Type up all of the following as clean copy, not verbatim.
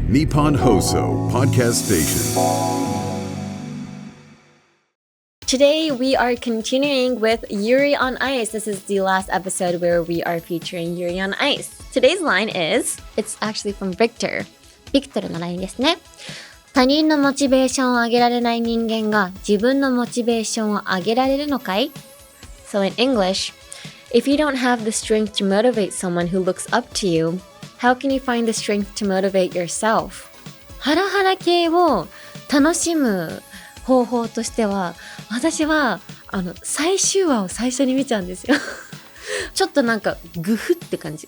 Nippon Hoso Podcast Station. Today we are continuing with Yuri on Ice. This is the last episode where we are featuring Yuri on Ice. Today's line is, it's actually from Victor. ビクトルのラインですね。他人のモチベーションを上げられない人間が自分のモチベーションを上げられるのかい? So in English, if you don't have the strength to motivate someone who looks up to you, how can you find the strength to motivate yourself? ハラハラ系を楽しむ方法としては、私は最終話を最初に見ちゃうんですよ。ちょっとなんかグフって感じ。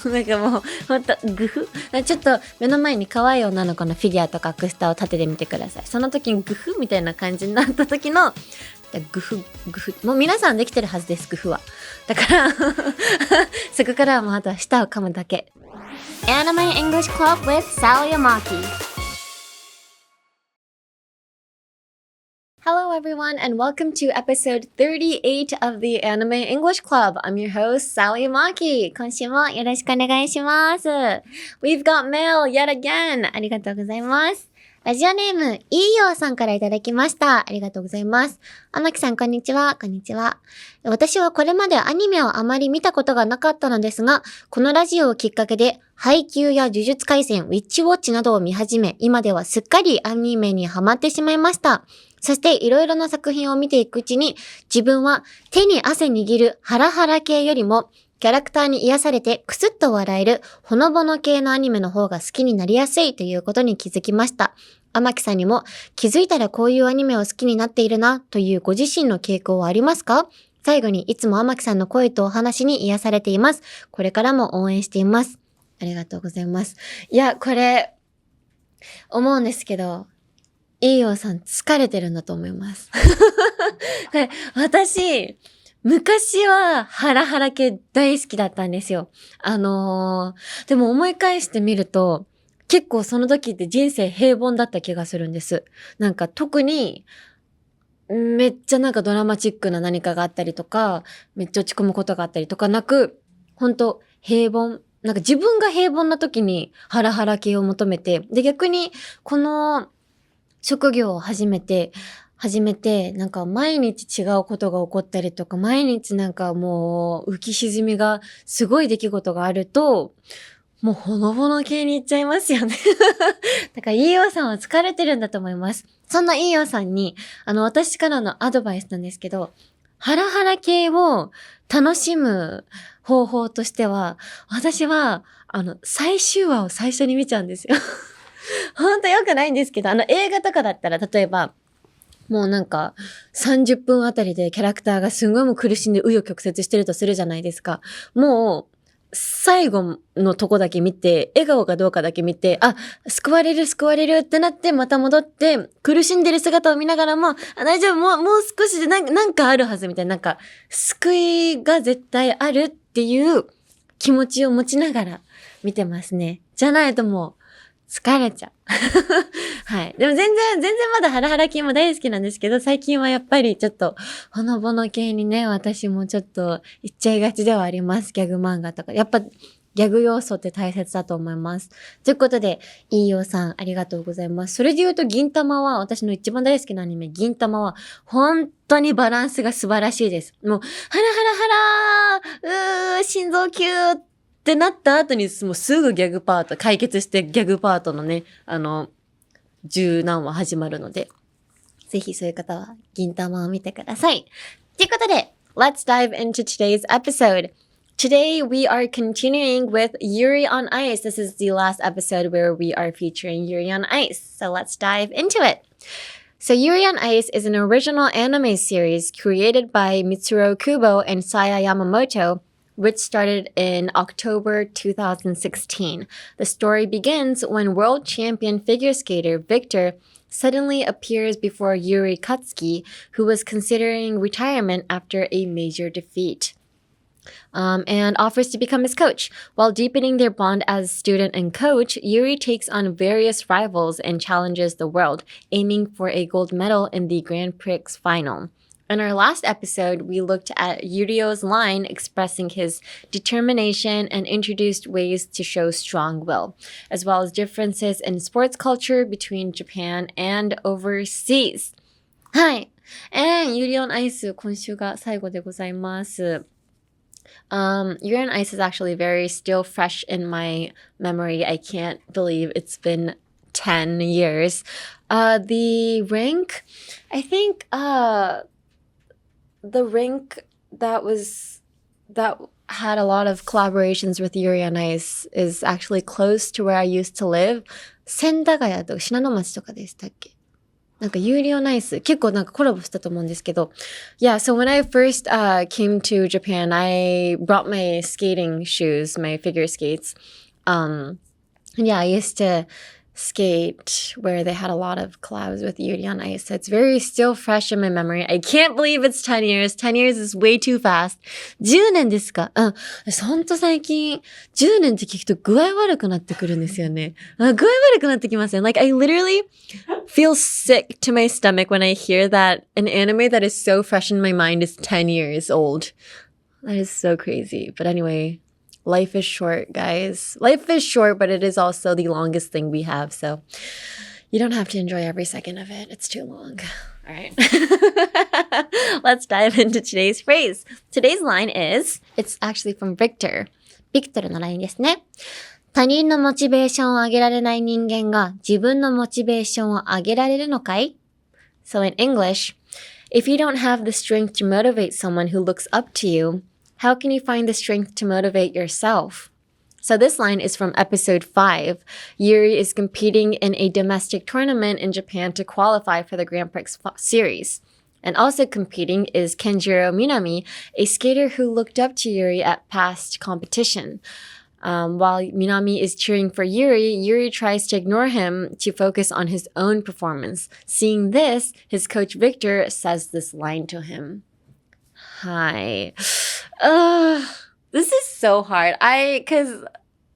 なんかもうほんとグフ。ちょっと目の前に可愛い女の子のフィギュアとかアクスタを立ててみてください。その時にグフみたいな感じになった時のグフ。もう皆さんできてるはずです、グフは。だからそこからはもうあとは舌を噛むだけ。Anime English Club with Sally Amaki.Hello everyone and welcome to episode 38 of the Anime English Club. I'm your host, Sally Amaki. 今週もよろしくお願いします。We've got mail yet again. ありがとうございます。ラジオネーム、いいよさんからいただきました。ありがとうございます。天木さん、こんにちは。こんにちは。私はこれまでアニメをあまり見たことがなかったのですが、このラジオをきっかけで、配給や呪術廻戦、ウィッチウォッチなどを見始め、今ではすっかりアニメにハマってしまいました。そしていろいろな作品を見ていくうちに、自分は手に汗握るハラハラ系よりも、キャラクターに癒されてクスッと笑えるほのぼの系のアニメの方が好きになりやすいということに気づきました。天木さんにも気づいたらこういうアニメを好きになっているなというご自身の傾向はありますか？最後にいつも天木さんの声とお話に癒されています。これからも応援しています。ありがとうございます。いや、これ、思うんですけど、いいよさん疲れてるんだと思います。私、昔はハラハラ系大好きだったんですよ。でも思い返してみると、結構その時って人生平凡だった気がするんです。なんか特に、めっちゃなんかドラマチックな何かがあったりとか、めっちゃ落ち込むことがあったりとかなく、ほんと平凡。なんか自分が平凡な時にハラハラ系を求めて、で逆にこの職業を始めて、なんか毎日違うことが起こったりとか、毎日なんかもう浮き沈みがすごい出来事があると、もうほのぼの系に行っちゃいますよね。だから、いいよさんは疲れてるんだと思います。そんないいよさんに、私からのアドバイスなんですけど、ハラハラ系を楽しむ方法としては、私は、最終話を最初に見ちゃうんですよ。ほんと良くないんですけど、映画とかだったら、例えば、もうなんか、30分あたりでキャラクターがすごいもう苦しんで紆余曲折してるとするじゃないですか。もう、最後のとこだけ見て、笑顔かどうかだけ見て、あ、救われるってなって、また戻って、苦しんでる姿を見ながらも、大丈夫、もう少しでなんかあるはずみたいな、なんか、救いが絶対あるっていう気持ちを持ちながら見てますね。じゃないともう、疲れちゃう。はい。でも全然まだハラハラ系も大好きなんですけど、最近はやっぱりちょっと、ほのぼの系にね、私もちょっと行っちゃいがちではあります。ギャグ漫画とか。やっぱ、ギャグ要素って大切だと思います。ということで、いいよさん、ありがとうございます。それで言うと、銀玉は、私の一番大好きなアニメ、銀玉は、本当にバランスが素晴らしいです。もう、ハラハラ、心臓キューってなった後に、もうすぐギャグパート、解決してギャグパートのね、十何話始まるので、ぜひそういう方は銀玉を見てください。ということで、let's dive into today's episode. Today we are continuing with Yuri on Ice. This is the last episode where we are featuring Yuri on Ice. So let's dive into it. So Yuri on Ice is an original anime series created by Mitsuru Kubo and Saya Yamamoto,which started in October 2016. The story begins when world champion figure skater Victor suddenly appears before Yuri Katsuki, who was considering retirement after a major defeat, and offers to become his coach. While deepening their bond as student and coach, Yuri takes on various rivals and challenges the world, aiming for a gold medal in the Grand Prix final. In our last episode, we looked at Yurio's line expressing his determination and introduced ways to show strong will, as well as differences in sports culture between Japan and overseas. はい。Yuri on Ice 今週が最後でございます。Yuri on Ice is actually very still fresh in my memory. I can't believe it's been 10 years. The rink, I think, the rink that had a lot of collaborations with Yuri on Ice is actually close to where I used to live. 千駄ヶ谷とか信濃町とかでしたっけ？なんかYuri on Ice結構なんかコラボしたと思うんですけど。Yeah, so when I first came to Japan, I brought my skating shoes, my figure skates. Yeah, I used to skate where they had a lot of collabs with Yuri on Ice. So it's very still fresh in my memory. I can't believe it's 10 years. 10 years is way too fast. 10年ですか？ほんと最近、10年って聞くと具合悪くなってくるんですよね。具合悪くなってきますよ。Like, I literally feel sick to my stomach when I hear that an anime that is so fresh in my mind is 10 years old. That is so crazy. But anyway,Life is short, guys. Life is short, but it is also the longest thing we have. So you don't have to enjoy every second of it. It's too long. All right. Let's dive into today's phrase. Today's line is, it's actually from Victor. ビクトルのラインですね。他人のモチベーションを上げられない人間が自分のモチベーションを上げられるのかい？ So in English, if you don't have the strength to motivate someone who looks up to you,How can you find the strength to motivate yourself? So this line is from episode 5. Yuri is competing in a domestic tournament in Japan to qualify for the Grand Prix series. And also competing is Kenjiro Minami, a skater who looked up to Yuri at past competition. While Minami is cheering for Yuri, Yuri tries to ignore him to focus on his own performance. Seeing this, his coach Victor says this line to him.Hi. This is so hard. Cause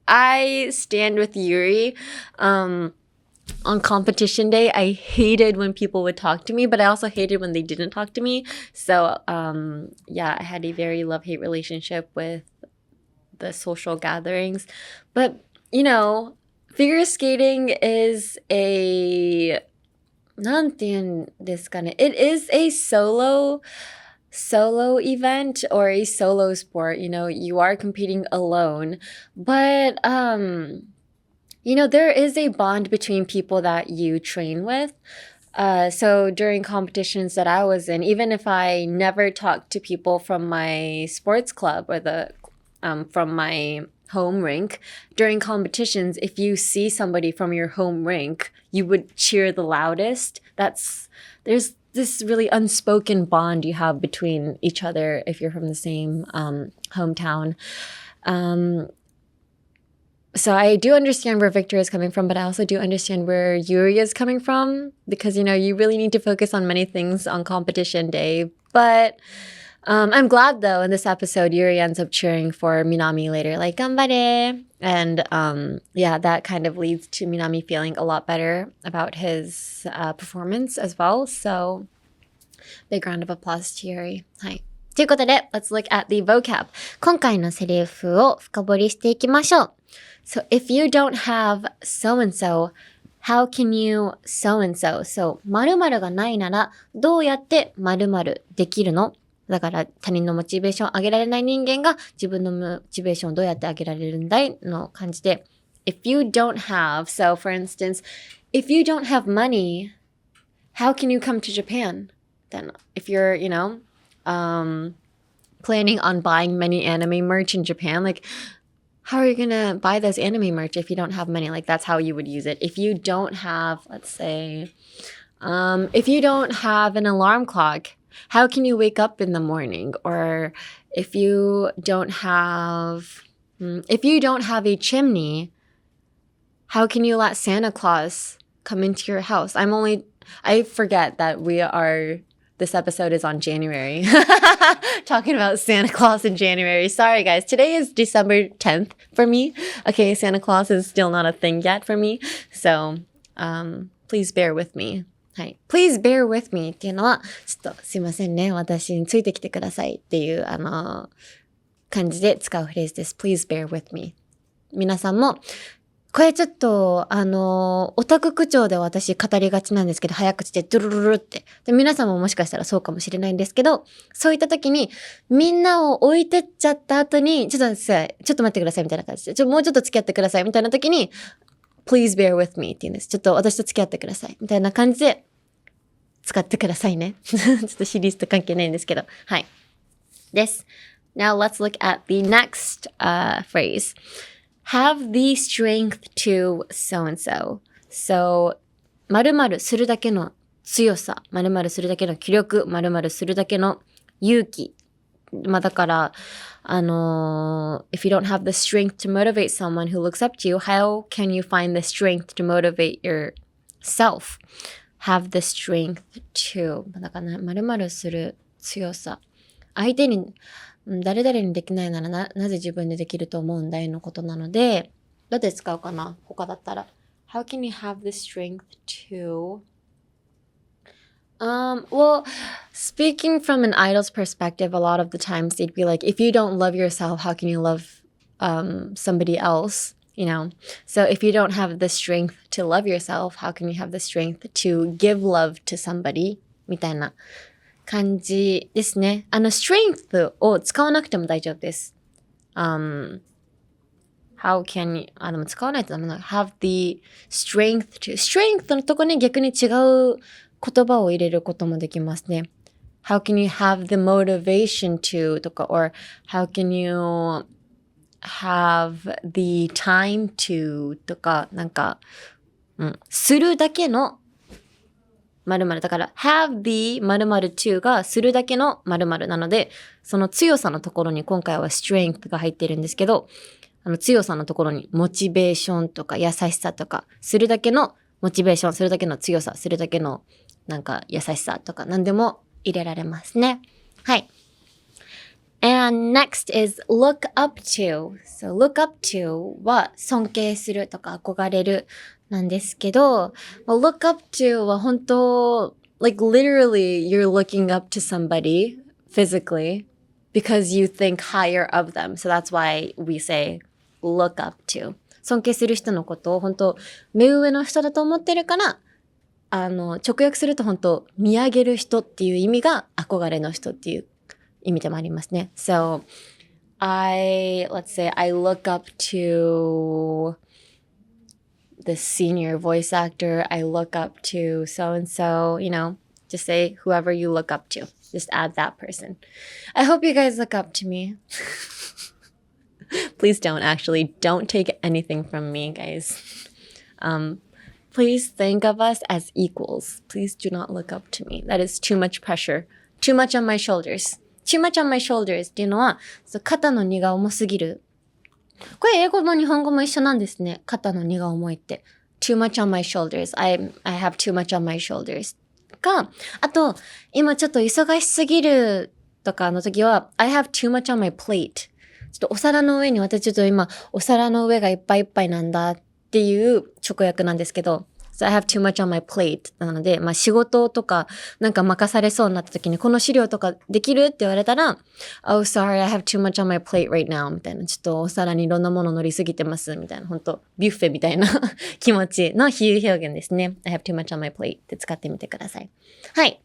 I stand with Yuri, on competition day. I hated when people would talk to me, but I also hated when they didn't talk to me. So, yeah, I had a very love-hate relationship with the social gatherings. But, figure skating isなんて言うんですかね. It is a solo event or a solo sport. You are competing alone, but there is a bond between people that you train with. So during competitions that I was in, even if I never talked to people from my sports club or from my home rink, during competitions, if you see somebody from your home rink, you would cheer the loudest. There's this really unspoken bond you have between each other if you're from the same hometown. So I do understand where Victor is coming from, but I also do understand where Yuri is coming from because, you really need to focus on many things on competition day. But I'm glad, though, in this episode, Yuri ends up cheering for Minami later, like, ganbare! And yeah, that kind of leads to Minami feeling a lot better about his performance as well. So, big round of applause to Yuri. はい。ということで、let's look at the vocab. 今回のセリフを深掘りしていきましょう。So, if you don't have so-and-so, how can you so-and-so? So, 〇〇がないなら、どうやって〇〇できるの？だから他人のモチベーションを上げられない人間が自分のモチベーションをどうやって上げられるんだいの感じで If you don't have, so for instance, if you don't have money, how can you come to Japan? Then if you're, planning on buying many anime merch in Japan, like how are you going to buy this anime merch if you don't have money? Like that's how you would use it. If you don't have, let's say, if you don't have an alarm clock,How can you wake up in the morning? Or if you don't have a chimney, how can you let Santa Claus come into your house? I forget that this episode is on January. Talking about Santa Claus in January. Sorry, guys. Today is December 10th for me. Okay, Santa Claus is still not a thing yet for me. So, please bear with me. はい。please bear with me っていうのは、ちょっとすいませんね。私についてきてくださいっていう、感じで使うフレーズです。please bear with me。皆さんも、これちょっと、オタク口調で私語りがちなんですけど、早口でドゥルルルって。で、皆さんももしかしたらそうかもしれないんですけど、そういった時に、みんなを置いてっちゃった後に、ちょっと待ってくださいみたいな感じで、もうちょっと付き合ってくださいみたいな時に、please bear with me って言うんです。ちょっと私と付き合ってくださいみたいな感じで、使ってくださいね。ちょっとシリーズと関係ないんですけど。はい。です。Now let's look at the next, phrase. Have the strength to so and so. So, 〇〇するだけの強さ、〇〇するだけの気力、〇〇するだけの勇気。まあだから、if you don't have the strength to motivate someone who looks up to you, how can you find the strength to motivate yourself? Have the strength to. だから〇〇する強さ。相手に、誰々にできないならなぜ自分でできると思うんだいのことなので、どうやって使うかな他だったら。How can you have the strength to... well, speaking from an idol's perspective, a lot of the times they'd be like, if you don't love yourself, how can you love somebody else? You know? So if you don't have the strength to love yourself, how can you have the strength to give love to somebody? みたいな感じですね。strength を使わなくても大丈夫です。how can you, でも使わないとダメな。have the strength to, strength のとこに逆に違う言葉を入れることもできますね。How can you have the motivation to とか or how can you have the time to とかなんか、するだけの〇〇だから have the 〇〇 to がするだけの〇〇なのでその強さのところに今回は strength が入ってるんですけど強さのところにモチベーションとか優しさとかするだけのモチベーションするだけの強さするだけのなんか優しさとか何でも入れられますね。はい。And next is look up to. So look up to は尊敬するとか憧れるなんですけど、look up to は本当 like literally you're looking up to somebody physically because you think higher of them. So that's why we say look up to. 尊敬する人のことを本当目上の人だと思ってるから直訳すると本当見上げる人っていう意味が憧れの人っていう意味でもありますね。So, let's say I look up to the senior voice actor. I look up to so and so, you know, just say whoever you look up to. Just add that person. I hope you guys look up to me. Please don't actually. Don't take anything from me, guys. Please think of us as equals. Please do not look up to me. That is too much pressure. Too much on my shoulders. Too much on my shoulders っていうのは、肩の荷が重すぎる。これ英語も日本語も一緒なんですね。肩の荷が重いって。Too much on my shoulders. I have too much on my shoulders. か、あと、今ちょっと忙しすぎるとかの時は、I have too much on my plate. ちょっとお皿の上に私ちょっと今お皿の上がいっぱいいっぱいなんだっていう直訳なんですけど、So I have too much on my plate なので、仕事とかなんか任されそうになった時にこの資料とかできるって言われたら Oh sorry, I have too much on my plate right now みたいな、ちょっとお皿にいろんなもの乗りすぎてますみたいな、本当ビュッフェみたいな気持ちの比喩表現ですね。I have too much on my plate って使ってみてください。はい。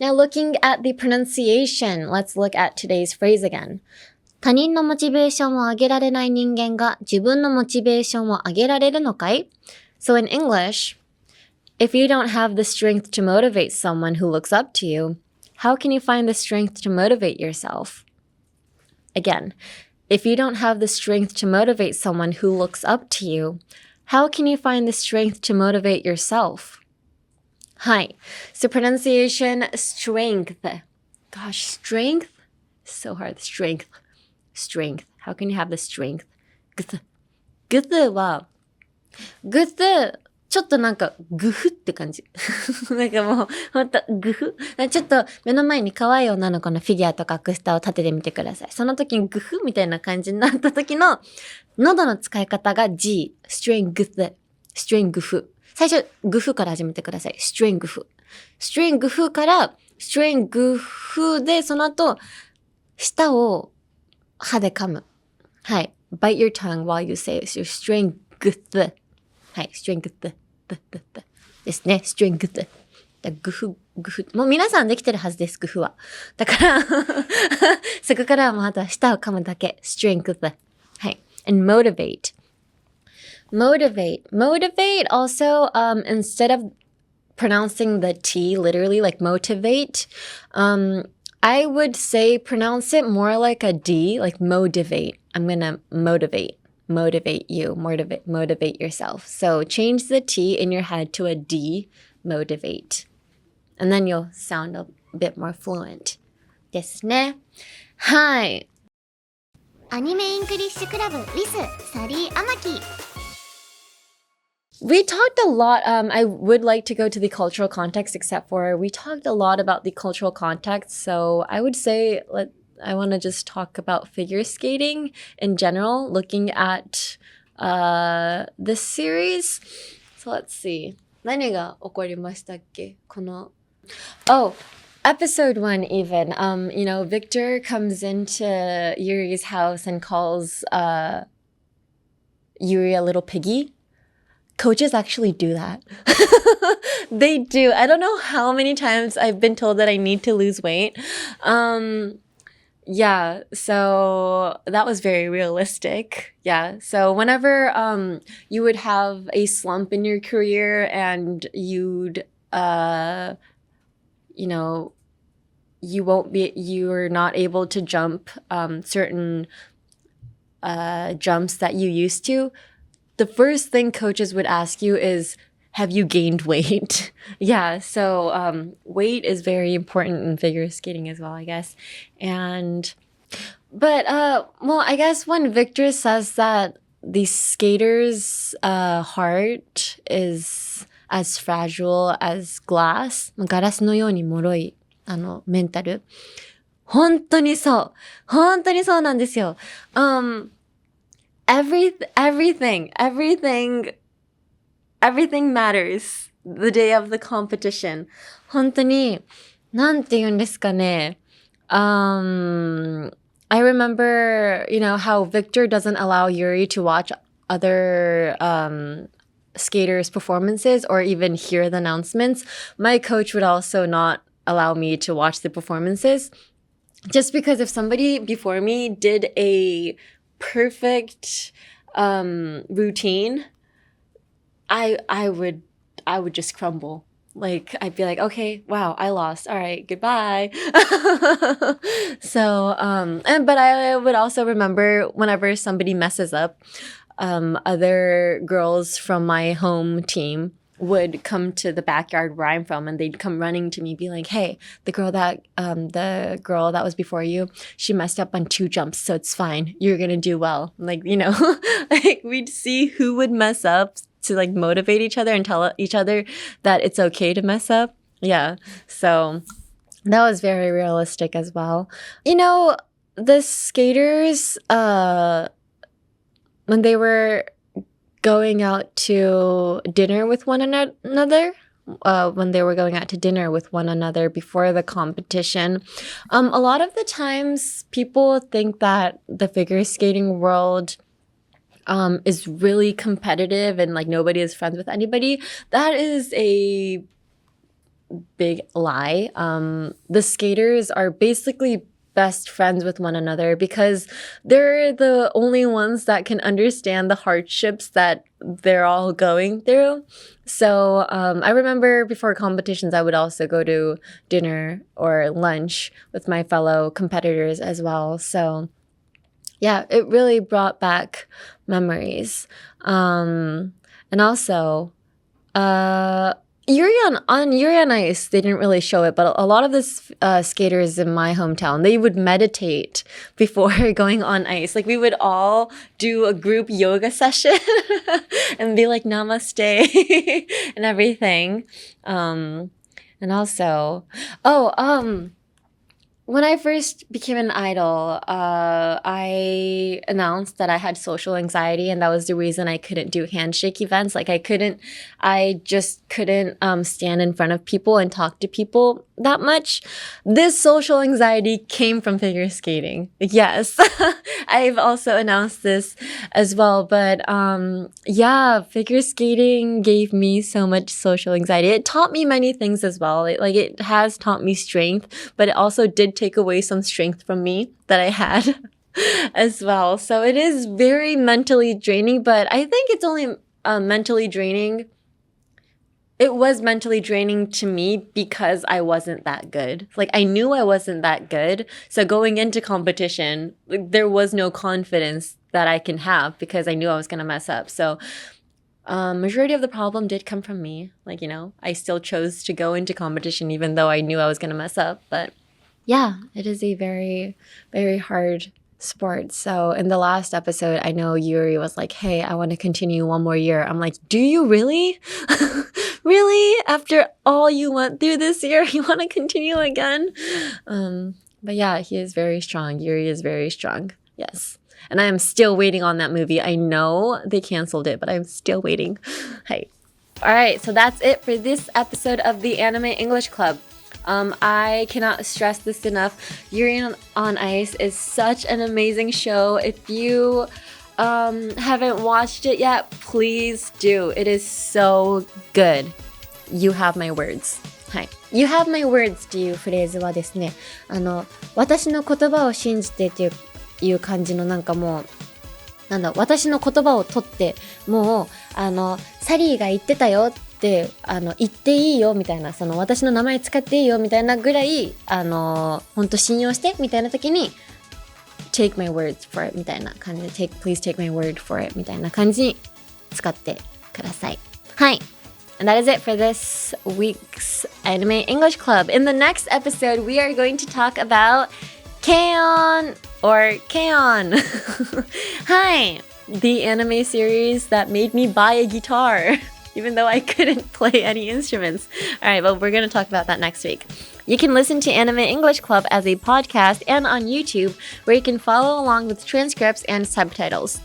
Now looking at the pronunciation, let's look at today's phrase again. 他人のモチベーションを上げられない人間が自分のモチベーションを上げられるのかい？ So in English, if you don't have the strength to motivate someone who looks up to you, how can you find the strength to motivate yourself? Again, if you don't have the strength to motivate someone who looks up to you, how can you find the strength to motivate yourself? はい。So pronunciation, strength. Gosh, strength? So hard. Strength. How can you have the strength? グツは、ちょっとなんかグフって感じ。なんかもう、ほんとグフ。ちょっと目の前に可愛い女の子のフィギュアとかアクスタを立ててみてください。その時にグフみたいな感じになった時の喉の使い方が G、strength、グフ。最初、グフから始めてください。ストレングフ。ストレングフから、ストレングフで、その後、舌を歯で噛む。はい。bite your tongue while you say it. So, ストレングフ。はい。ストレングフ。ですね。ストレングフ。グフ。もう皆さんできてるはずです、グフは。だからそこからはもうあとは舌を噛むだけ。ストレングフ。はい。and motivate also, instead of pronouncing the T literally like motivate, I would say pronounce it more like a D, like motivate. I'm gonna motivate you, motivate yourself. So change the T in your head to a D, motivate. And then you'll sound a bit more fluent. ですね。はい。アニメイングリッシュクラブ with サリー・アマキ。We talked a lot. I would like to go to the cultural context, except for we talked a lot about the cultural context. So I would say I want to just talk about figure skating in general, looking at this series. So let's see. 何が起こりましたっけ？この Episode 1 even. Victor comes into Yuri's house and calls Yuri a little piggy. Coaches actually do that. They do. I don't know how many times I've been told that I need to lose weight. Yeah, so that was very realistic. Yeah, so whenever you would have a slump in your career and you're not able to jump certain jumps that you used to, the first thing coaches would ask you is, have you gained weight? Yeah, so weight is very important in figure skating as well, I guess. But I guess when Victor says that the skater's heart is as fragile as glass, ガラスのように脆い、メンタル。本当にそうなんですよ。Everything matters the day of the competition. 本当に、なんて言うんですかね。I remember, how Victor doesn't allow Yuri to watch other skaters' performances or even hear the announcements. My coach would also not allow me to watch the performances. Just because if somebody before me did a perfect routine, I would just crumble. Like, I'd be like, okay, wow, I lost. All right, goodbye. So, but I would also remember whenever somebody messes up, other girls from my home team would come to the backyard where I'm from, and they'd come running to me, be like, hey, the girl that was before you, she messed up on 2 jumps, so it's fine. You're gonna do well. Like, like we'd see who would mess up to like motivate each other and tell each other that it's okay to mess up. Yeah. So that was very realistic as well. The skaters, when they were going out to dinner with one another, before the competition, a lot of the times people think that the figure skating world is really competitive and like nobody is friends with anybody. That is a big lie. The skaters are basically best friends with one another because they're the only ones that can understand the hardships that they're all going through. So I remember before competitions, I would also go to dinner or lunch with my fellow competitors as well. So yeah, it really brought back memories. And also, Yuri on Ice, they didn't really show it, but a lot of the skaters in my hometown, they would meditate before going on ice. Like we would all do a group yoga session and be like namaste and everything. And also, when I first became an idol, I announced that I had social anxiety, and that was the reason I couldn't do handshake events. Like I just couldn't stand in front of people and talk to people that much. This social anxiety came from figure skating. Yes, I've also announced this as well. But yeah, figure skating gave me so much social anxiety. It taught me many things as well. It has taught me strength, but it also did take away some strength from me that I had as well. So it is very mentally draining, but I think it's only mentally draining. It was mentally draining to me because I wasn't that good. Like, I knew I wasn't that good. So going into competition, there was no confidence that I can have because I knew I was going to mess up. So majority of the problem did come from me. Like, I still chose to go into competition even though I knew I was going to mess up. But yeah, it is a very, very hard sport. So in the last episode, I know Yuri was like, hey, I want to continue one more year. I'm like, do you really? Really? After all you went through this year, you want to continue again? But yeah, he is very strong. Yuri is very strong. Yes. And I am still waiting on that movie. I know they canceled it, but I'm still waiting. Hey. All right. So that's it for this episode of the Anime English Club. I cannot stress this enough. Yuri on Ice is such an amazing show. If you haven't watched it yet, please do. It is so good. You have my words. はい。You have my words っていうフレーズはですね、私の言葉を信じてっていう感じのもう、私の言葉を取って、もう、サリーが言ってたよって言っていいよみたいな、私の名前使っていいよみたいなぐらい、ほんと信用してみたいな時に、take my words for it みたいな感じで、please take my word for it みたいな感じに使ってください。はい。And that is it for this week's Anime English Club. In the next episode, we are going to talk about K-On! Or K-On! Hi! The anime series that made me buy a guitar, even though I couldn't play any instruments. Alright, well, we're going to talk about that next week. You can listen to Anime English Club as a podcast and on YouTube, where you can follow along with transcripts and subtitles.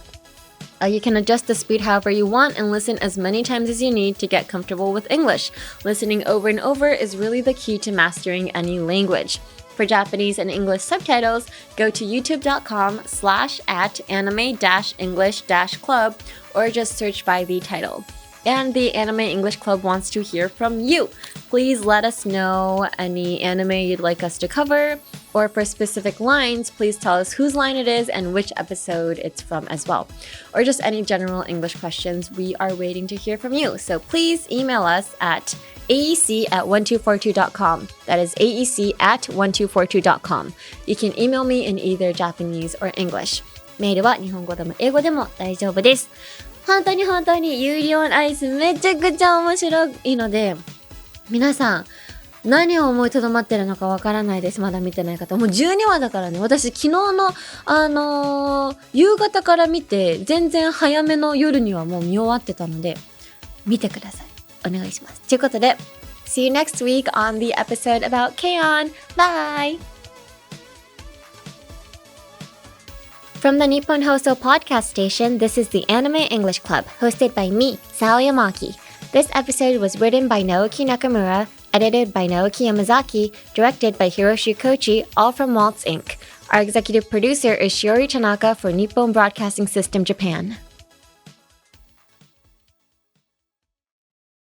You can adjust the speed however you want and listen as many times as you need to get comfortable with English. Listening over and over is really the key to mastering any language. For Japanese and English subtitles, go to youtube.com/@anime-english-club or just search by the title. And the Anime English Club wants to hear from you. Please let us know any anime you'd like us to cover, or for specific lines, please tell us whose line it is and which episode it's from as well. Or just any general English questions. We are waiting to hear from you. So please email us at aec@1242.com. That is aec@1242.com. You can email me in either Japanese or English. メールは日本語でも英語でも大丈夫です。本当にユーリオンアイスめちゃくちゃ面白いので、皆さん何を思いとどまってるのかわからないです。まだ見てない方。もう12話だからね。私昨日の夕方から見て、全然早めの夜にはもう見終わってたので、見てください。お願いします。ということで、See you next week on the episode about K-On! Bye! From the Nippon Hoso podcast station, this is the Anime English Club, hosted by me, Sao Yamaki. This episode was written by Naoki Nakamura, edited by Naoki Yamazaki, directed by Hiroshi Kochi, all from Waltz Inc. Our executive producer is Shiori Tanaka for Nippon Broadcasting System Japan.